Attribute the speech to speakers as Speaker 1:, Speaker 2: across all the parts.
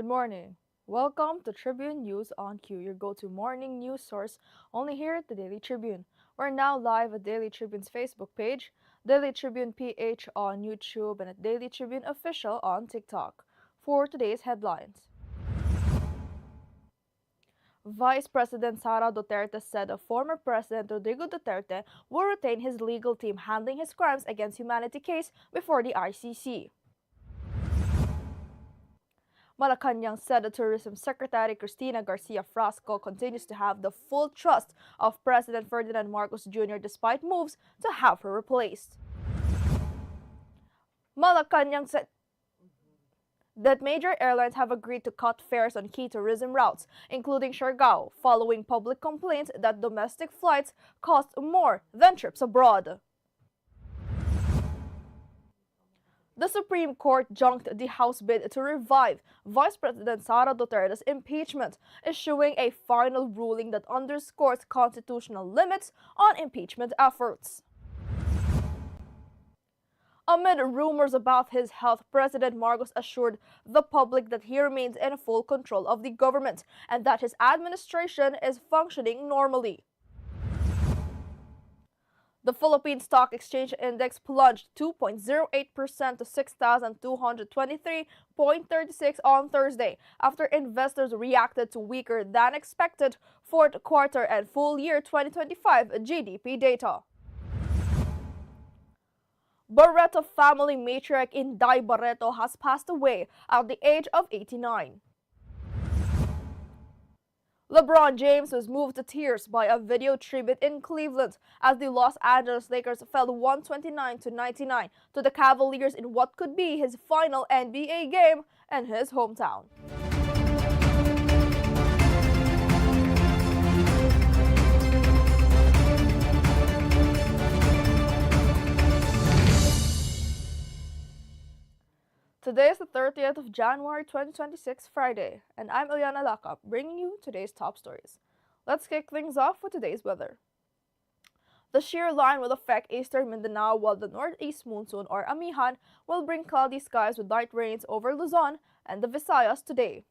Speaker 1: Good morning. Welcome to Tribune News on Q, your go-to morning news source only here at the Daily Tribune. We're now live at Daily Tribune's Facebook page, Daily Tribune PH on YouTube, and at Daily Tribune Official on TikTok. For today's headlines, Vice President Sara Duterte said former President Rodrigo Duterte will retain his legal team handling his crimes against humanity case before the ICC. Malacanang said the Tourism Secretary Cristina Garcia Frasco continues to have the full trust of President Ferdinand Marcos Jr. despite moves to have her replaced. Malacanang said that major airlines have agreed to cut fares on key tourism routes, including Siargao, following public complaints that domestic flights cost more than trips abroad. The Supreme Court junked the House bid to revive Vice President Sara Duterte's impeachment, issuing a final ruling that underscores constitutional limits on impeachment efforts. Amid rumors about his health, President Marcos assured the public that he remains in full control of the government and that his administration is functioning normally. The Philippine Stock Exchange Index plunged 2.08% to 6,223.36 on Thursday after investors reacted to weaker than expected fourth quarter and full year 2025 GDP data. Barreto family matriarch Inday Barreto has passed away at the age of 89. LeBron James was moved to tears by a video tribute in Cleveland as the Los Angeles Lakers fell 129-99 to the Cavaliers in what could be his final NBA game in his hometown. Today is the 30th of January 2026, Friday, and I'm Eliana Lacap, bringing you today's top stories. Let's kick things off with today's weather. The shear line will affect eastern Mindanao, while the northeast monsoon or amihan will bring cloudy skies with light rains over Luzon and the Visayas today.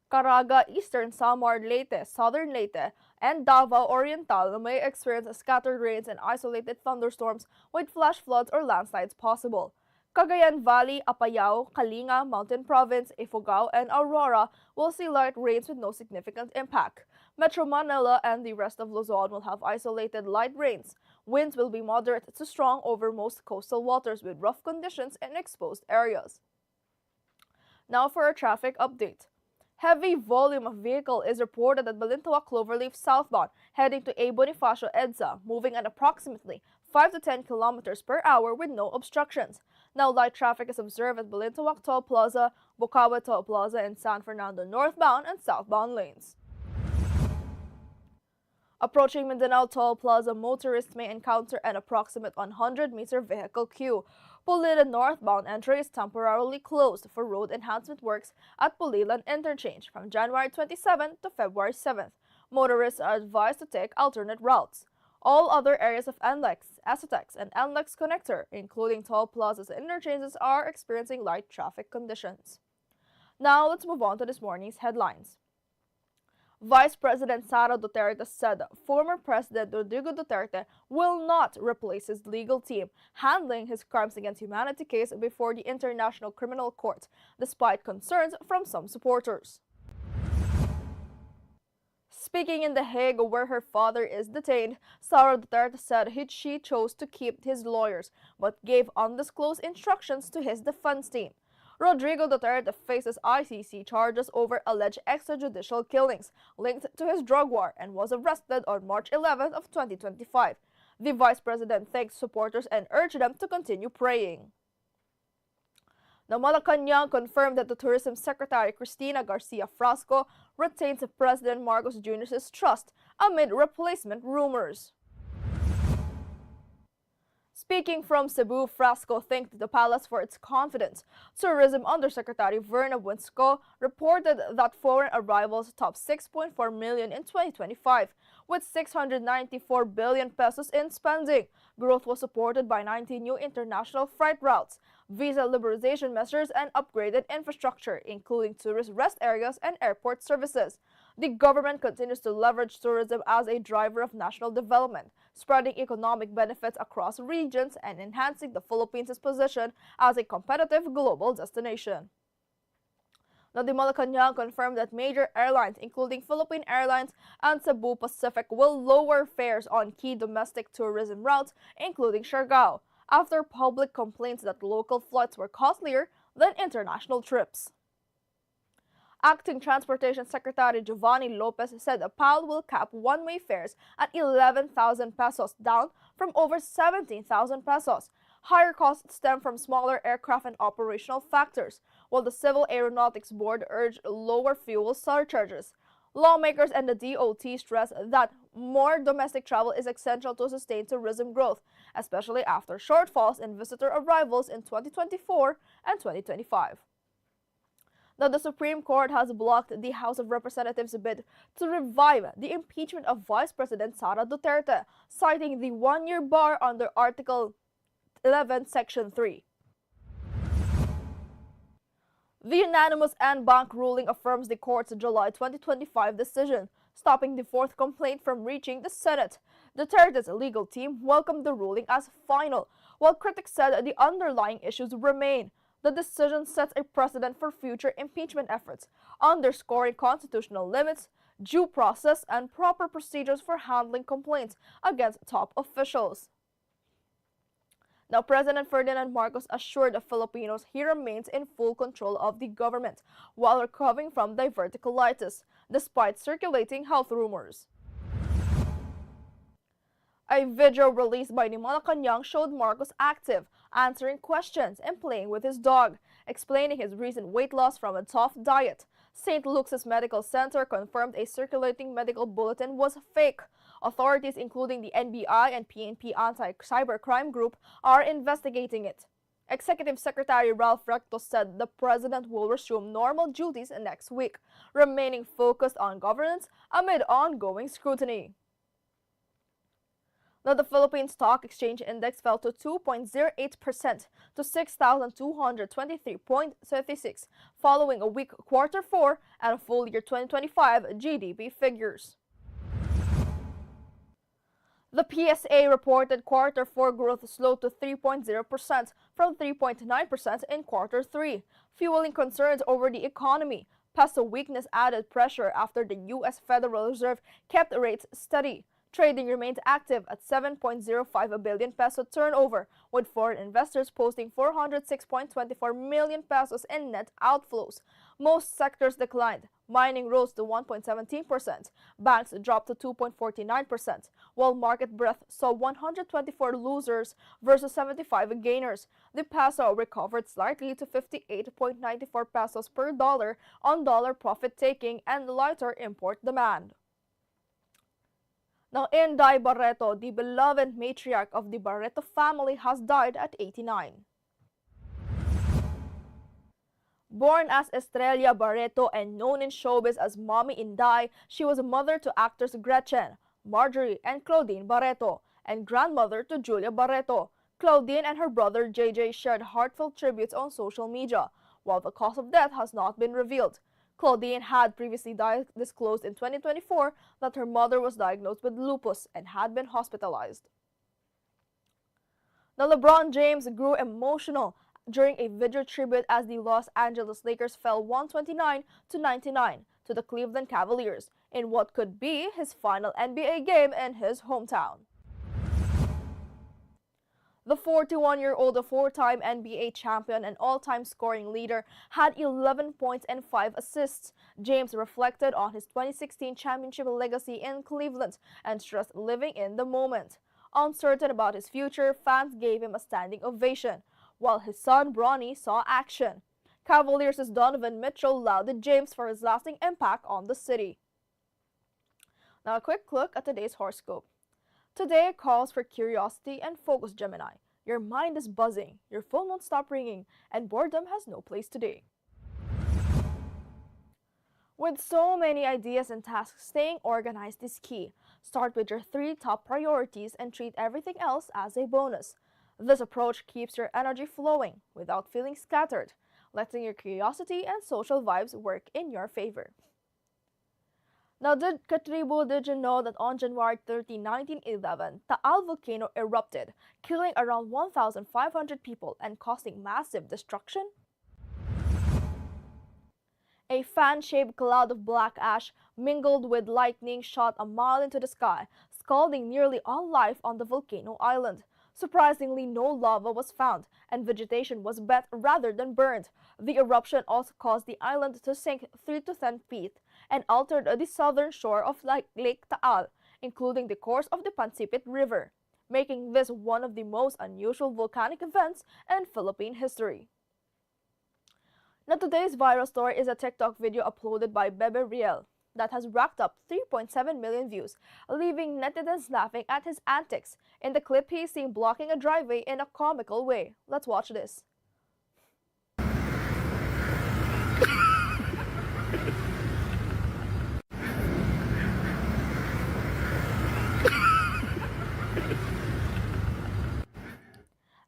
Speaker 1: Caraga, Eastern Samar, Leyte, Southern Leyte, and Davao Oriental may experience scattered rains and isolated thunderstorms with flash floods or landslides possible. Cagayan Valley, Apayao, Kalinga, Mountain Province, Ifugao, and Aurora will see light rains with no significant impact. Metro Manila and the rest of Luzon will have isolated light rains. Winds will be moderate to strong over most coastal waters with rough conditions in exposed areas. Now for a traffic update. Heavy volume of vehicle is reported at Balintawak Cloverleaf southbound, heading to A. Bonifacio EDSA, moving at approximately 5 to 10 kilometers per hour with no obstructions. Now light traffic is observed at Balintawak Toll Plaza, Bocaue Toll Plaza, and San Fernando northbound and southbound lanes. Approaching Mindanao Toll Plaza, motorists may encounter an approximate 100-meter vehicle queue. Pulilan northbound entry is temporarily closed for road enhancement works at Pulilan Interchange from January 27 to February 7th. Motorists are advised to take alternate routes. All other areas of NLEX, SOTEX, and NLEX connector, including toll plazas and interchanges, are experiencing light traffic conditions. Now let's move on to this morning's headlines. Vice President Sara Duterte said former President Rodrigo Duterte will not replace his legal team handling his crimes against humanity case before the International Criminal Court, despite concerns from some supporters. Speaking in The Hague, where her father is detained, Sara Duterte said she chose to keep his lawyers, but gave undisclosed instructions to his defense team. Rodrigo Duterte faces ICC charges over alleged extrajudicial killings linked to his drug war and was arrested on March 11th of 2025. The vice president thanked supporters and urged them to continue praying. Now, Malacanang confirmed that the Tourism Secretary Cristina Garcia Frasco retains President Marcos Jr.'s trust amid replacement rumors. Speaking from Cebu, Frasco thanked the palace for its confidence. Tourism Undersecretary Verna Buensco reported that foreign arrivals topped 6.4 million in 2025, with 694 billion pesos in spending. Growth was supported by 19 new international flight routes. visa liberalization measures, and upgraded infrastructure, including tourist rest areas and airport services. The government continues to leverage tourism as a driver of national development, spreading economic benefits across regions and enhancing the Philippines' position as a competitive global destination. Now, the Malacanang confirmed that major airlines, including Philippine Airlines and Cebu Pacific, will lower fares on key domestic tourism routes, including Siargao, after public complaints that local flights were costlier than international trips. Acting Transportation Secretary Giovanni Lopez said the PAL will cap one-way fares at 11,000 pesos, down from over 17,000 pesos. Higher costs stem from smaller aircraft and operational factors, while the Civil Aeronautics Board urged lower fuel surcharges. Lawmakers and the DOT stress that more domestic travel is essential to sustain tourism growth, especially after shortfalls in visitor arrivals in 2024 and 2025. Now, the Supreme Court has blocked the House of Representatives' bid to revive the impeachment of Vice President Sara Duterte, citing the one-year bar under Article 11, Section 3. The unanimous en banc ruling affirms the court's July 2025 decision, stopping the fourth complaint from reaching the Senate. Duterte's legal team welcomed the ruling as final, while critics said the underlying issues remain. The decision sets a precedent for future impeachment efforts, underscoring constitutional limits, due process, and proper procedures for handling complaints against top officials. Now, President Ferdinand Marcos assured the Filipinos he remains in full control of the government while recovering from diverticulitis, despite circulating health rumors. A video released by the Malacanang showed Marcos active, answering questions and playing with his dog, explaining his recent weight loss from a tough diet. St. Luke's Medical Center confirmed a circulating medical bulletin was fake. Authorities, including the NBI and PNP Anti-Cybercrime Group, are investigating it. Executive Secretary Ralph Recto said the president will resume normal duties next week, remaining focused on governance amid ongoing scrutiny. Now, the Philippine Stock Exchange Index fell to 2.08% to 6,223.36, following a weak quarter 4 and full year 2025 GDP figures. The PSA reported quarter 4 growth slowed to 3.0% from 3.9% in quarter 3, fueling concerns over the economy. Peso weakness added pressure after the U.S. Federal Reserve kept rates steady. Trading remained active at 7.05 billion peso turnover, with foreign investors posting 406.24 million pesos in net outflows. Most sectors declined. Mining rose to 1.17%, banks dropped to 2.49%, while market breadth saw 124 losers versus 75 gainers. The peso recovered slightly to 58.94 pesos per dollar on dollar profit-taking and lighter import demand. Now, Inday Barreto, the beloved matriarch of the Barreto family, has died at 89. Born as Estrella Barreto and known in showbiz as Mommy Inday, she was mother to actors Gretchen, Marjorie, and Claudine Barreto, and grandmother to Julia Barreto. Claudine and her brother JJ shared heartfelt tributes on social media, while the cause of death has not been revealed. Claudine had previously disclosed in 2024 that her mother was diagnosed with lupus and had been hospitalized. Now, LeBron James grew emotional during a video tribute as the Los Angeles Lakers fell 129-99 to the Cleveland Cavaliers in what could be his final NBA game in his hometown. The 41-year-old four-time NBA champion and all-time scoring leader had 11 points and 5 assists. James reflected on his 2016 championship legacy in Cleveland and stressed living in the moment. Uncertain about his future, fans gave him a standing ovation, while his son Bronny saw action. Cavaliers' Donovan Mitchell lauded James for his lasting impact on the city. Now, a quick look at today's horoscope. Today calls for curiosity and focus, Gemini. Your mind is buzzing, your phone won't stop ringing, and boredom has no place today. With so many ideas and tasks, staying organized is key. Start with your 3 top priorities and treat everything else as a bonus. This approach keeps your energy flowing without feeling scattered, letting your curiosity and social vibes work in your favor. Now, did you know that on January 30, 1911, Taal volcano erupted, killing around 1,500 people and causing massive destruction? A fan-shaped cloud of black ash mingled with lightning shot a mile into the sky, scalding nearly all life on the volcano island. Surprisingly, no lava was found, and vegetation was wet rather than burned. The eruption also caused the island to sink 3 to 10 feet and altered the southern shore of Lake Taal, including the course of the Pansipit River, making this one of the most unusual volcanic events in Philippine history. Now today's viral story is a TikTok video uploaded by Bebe Riel that has racked up 3.7 million views, leaving netizens laughing at his antics. In the clip, he is seen blocking a driveway in a comical way. Let's watch this.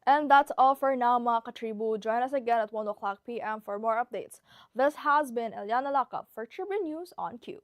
Speaker 1: And that's all for now, mga katribu. Join us again at 1 o'clock p.m. for more updates. This has been Eliana Lacap for Tribune News on Q.